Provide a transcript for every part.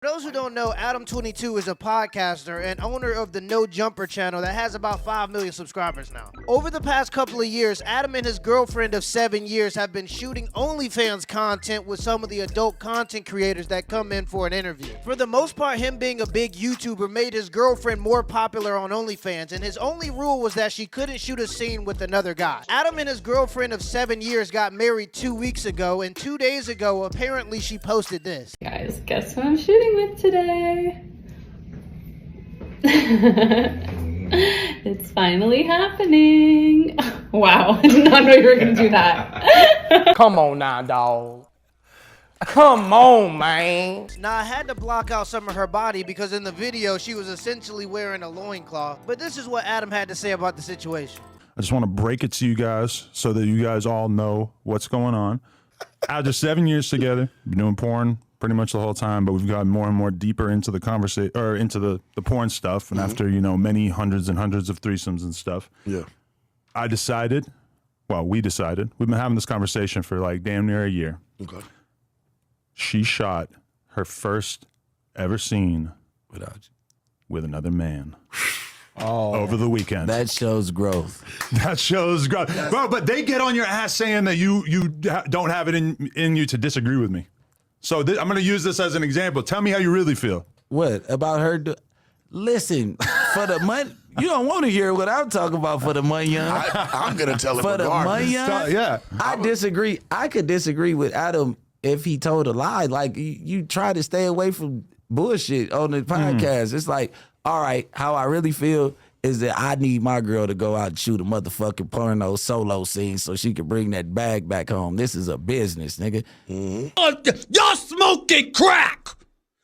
For those who don't know, Adam22 is a podcaster and owner of the No Jumper channel that has about 5 million subscribers now. Over the past couple of years, Adam and his girlfriend of 7 years have been shooting OnlyFans content with some of the adult content creators that come in for an interview. For the most part, him being a big YouTuber made his girlfriend more popular on OnlyFans, and his only rule was that she couldn't shoot a scene with another guy. Adam and his girlfriend of 7 years got married 2 weeks ago, and 2 days ago, apparently she posted this. Guys, guess who I'm shooting with today? It's finally happening. Wow, I did not know you were gonna do that. Come on now, dog. Come on, man. Now, I had to block out some of her body because in the video, she was essentially wearing a loincloth. But this is what Adam had to say about the situation. I just want to break it to you guys so that you guys all know what's going on. After 7 years together, been doing porn pretty much the whole time, but we've gotten more and more deeper into the conversation or into the porn stuff. And after, many hundreds and hundreds of threesomes and stuff, we decided, we've been having this conversation for like damn near a year. Okay. She shot her first ever scene with another man. Over the weekend. That shows growth. That shows growth. Bro, but they get on your ass saying that you don't have it in you to disagree with me. So I'm going to use this as an example. Tell me how you really feel. What about her? Listen, for the money, you don't want to hear what I'm talking about for the money, young. I'm going to tell it For the money, young. Yeah. I disagree. I could disagree with Adam if he told a lie. Like, you try to stay away from bullshit on the podcast. It's like, all right, how I really feel is that I need my girl to go out and shoot a motherfucking porno solo scene so she can bring that bag back home. This is a business, nigga. Y'all smoking crack.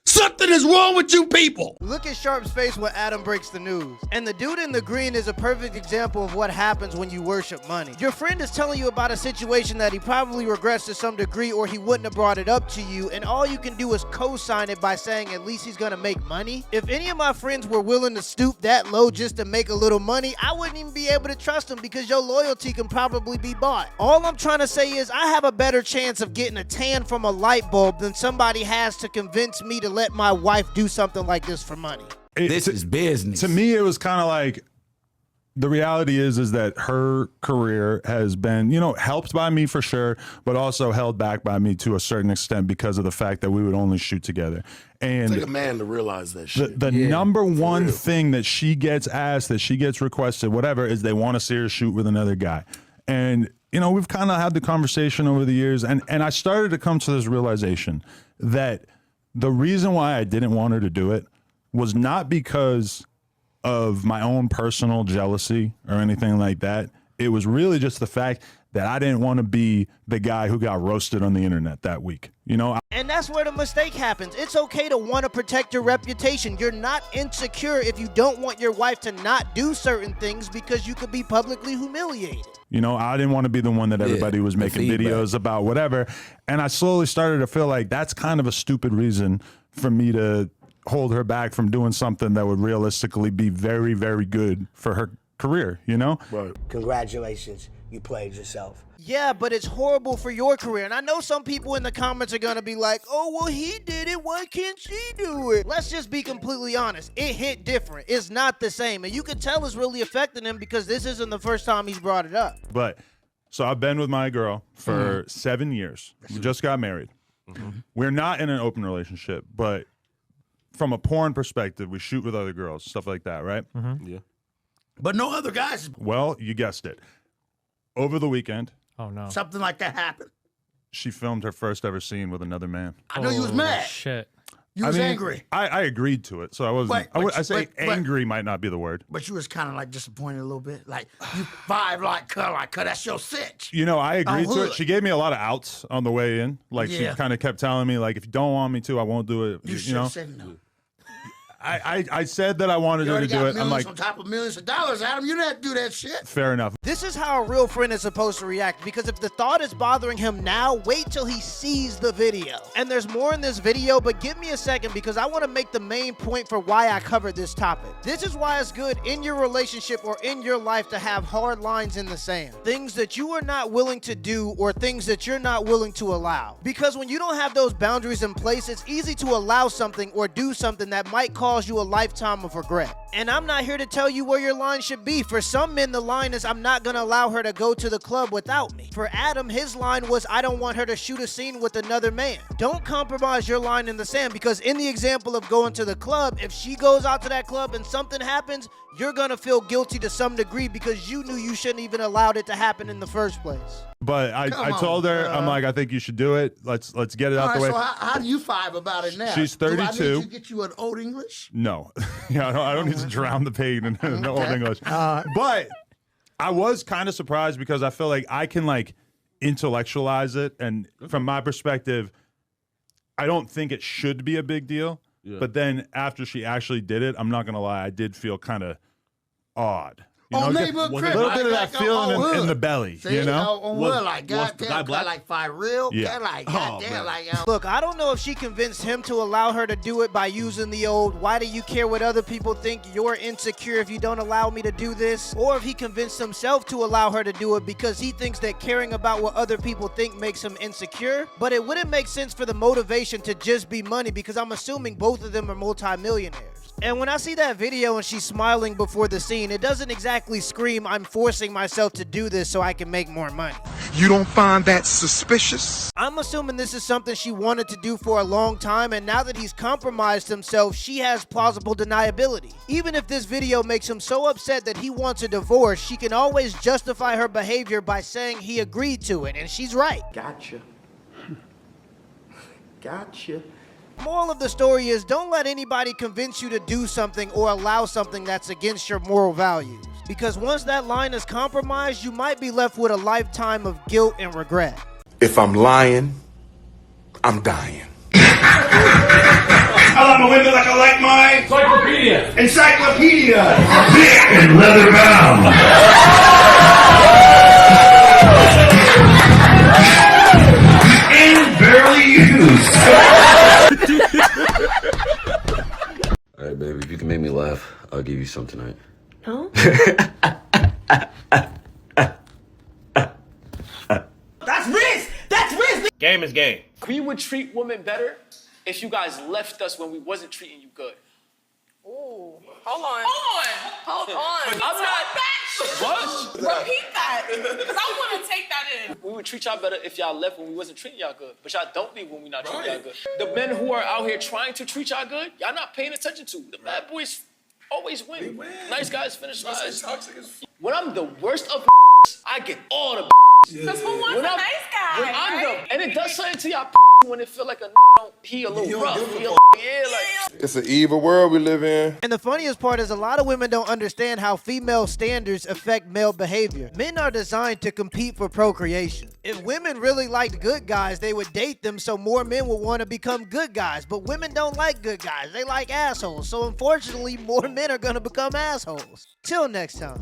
Something is wrong with you people. Look at Sharp's face when Adam breaks the news. And the dude in the green is a perfect example of what happens when you worship money. Your friend is telling you about a situation that he probably regrets to some degree or he wouldn't have brought it up to you, and all you can do is co-sign it by saying at least he's gonna make money. If any of my friends were willing to stoop that low just to make a little money, I wouldn't even be able to trust them because your loyalty can probably be bought. All I'm trying to say is I have a better chance of getting a tan from a light bulb than somebody has to convince me to let my wife do something like this for money. This is business. To me, it was kind of like, the reality is that her career has been, helped by me for sure, but also held back by me to a certain extent because of the fact that we would only shoot together. And Take a man to realize that shit. The number one thing that she gets asked, that she gets requested, whatever, is they want to see her shoot with another guy. And, we've kind of had the conversation over the years, and I started to come to this realization that the reason why I didn't want her to do it was not because of my own personal jealousy or anything like that. It was really just the fact that I didn't want to be the guy who got roasted on the internet that week. And that's where the mistake happens. It's okay to want to protect your reputation. You're not insecure if you don't want your wife to not do certain things because you could be publicly humiliated. I didn't want to be the one that everybody was making videos about, whatever. And I slowly started to feel like that's kind of a stupid reason for me to hold her back from doing something that would realistically be very, very good for her career, Right. Congratulations, you played yourself. Yeah, but it's horrible for your career. And I know some people in the comments are going to be like, oh, well, he did it. Why can't she do it? Let's just be completely honest. It hit different. It's not the same. And you can tell it's really affecting him because this isn't the first time he's brought it up. But so I've been with my girl for 7 years. We just got married. We're not in an open relationship, but from a porn perspective, we shoot with other girls, stuff like that, right? Yeah. But no other guys. Well, you guessed it. Over the weekend, Something like that happened. she filmed her first ever scene with another man. I know you was mad. Shit. You was angry. I agreed to it, so I wasn't. I say angry might not be the word. But you was kind of like disappointed a little bit. Like, you vibe like, that's your cinch. I agreed to hood. it. She gave me a lot of outs on the way in. Like, she kind of kept telling me, like, if you don't want me to, I won't do it. You should have said no. I said that I wanted You her to already do got it. I'm millions like, on top of millions of dollars, Adam. You didn't do that shit. fair enough. This is how a real friend is supposed to react, because if the thought is bothering him now, wait till he sees the video. And there's more in this video, but give me a second because I want to make the main point for why I covered this topic. This is why it's good in your relationship or in your life to have hard lines in the sand. Things that you are not willing to do or things that you're not willing to allow. Because when you don't have those boundaries in place, it's easy to allow something or do something that might cause you a lifetime of regret. And I'm not here to tell you where your line should be. For some men, the line is, I'm not gonna allow her to go to the club without me. For Adam, his line was, I don't want her to shoot a scene with another man. Don't compromise your line in the sand, because in the example of going to the club, if she goes out to that club and something happens, you're gonna feel guilty to some degree because you knew you shouldn't even allowed it to happen in the first place. But I told her, I'm like, I think you should do it. Let's get it out the way. So how do you vibe about it now? She's Do I 32. need to get you an old English? No, yeah, I don't need to drown the pain in Old English. But I was kind of surprised because I feel like I can like intellectualize it, and from my perspective, I don't think it should be a big deal. Yeah. But then after she actually did it, I'm not gonna lie, I did feel kind of odd. You know, neighborhood a crib, little like- bit of like that feeling in the belly, See, you know? on wood, like, goddamn, like, five real, Yeah. like, goddamn, like, Look, I don't know if she convinced him to allow her to do it by using the old, why do you care what other people think, you're insecure if you don't allow me to do this, or if he convinced himself to allow her to do it because he thinks that caring about what other people think makes him insecure. But it wouldn't make sense for the motivation to just be money, because I'm assuming both of them are multimillionaires. And when I see that video and she's smiling before the scene, it doesn't exactly scream, I'm forcing myself to do this so I can make more money. You don't find that suspicious? I'm assuming this is something she wanted to do for a long time, and now that he's compromised himself, she has plausible deniability. Even if this video makes him so upset that he wants a divorce, she can always justify her behavior by saying he agreed to it, and she's right. Gotcha. Gotcha. Moral of the story is, don't let anybody convince you to do something or allow something that's against your moral values. Because once that line is compromised, you might be left with a lifetime of guilt and regret. If I'm lying, I'm dying. I like my women like I like my encyclopedia. Thick and leather bound. And barely used. All right, baby, if you can make me laugh, I'll give you some tonight. No? That's risk. That's risk. Game is game. We would treat women better if you guys left us when we wasn't treating you good. Ooh. Hold on. I'm not. What? Repeat that. Because I want to take that in. We would treat y'all better if y'all left when we wasn't treating y'all good. But y'all don't leave when we not treating y'all good. The men who are out here trying to treat y'all good, y'all not paying attention to. The bad boys always win. Nice guys finish last. When I'm the worst of I get all the Because who wants a nice guy? when I'm right? and it does something to y'all when it feel like he a little rough. It's an evil world we live in. And the funniest part is a lot of women don't understand how female standards affect male behavior. Men are designed to compete for procreation. If women really liked good guys, they would date them so more men would want to become good guys. But women don't like good guys. They like assholes. So unfortunately, more men are going to become assholes. Till next time.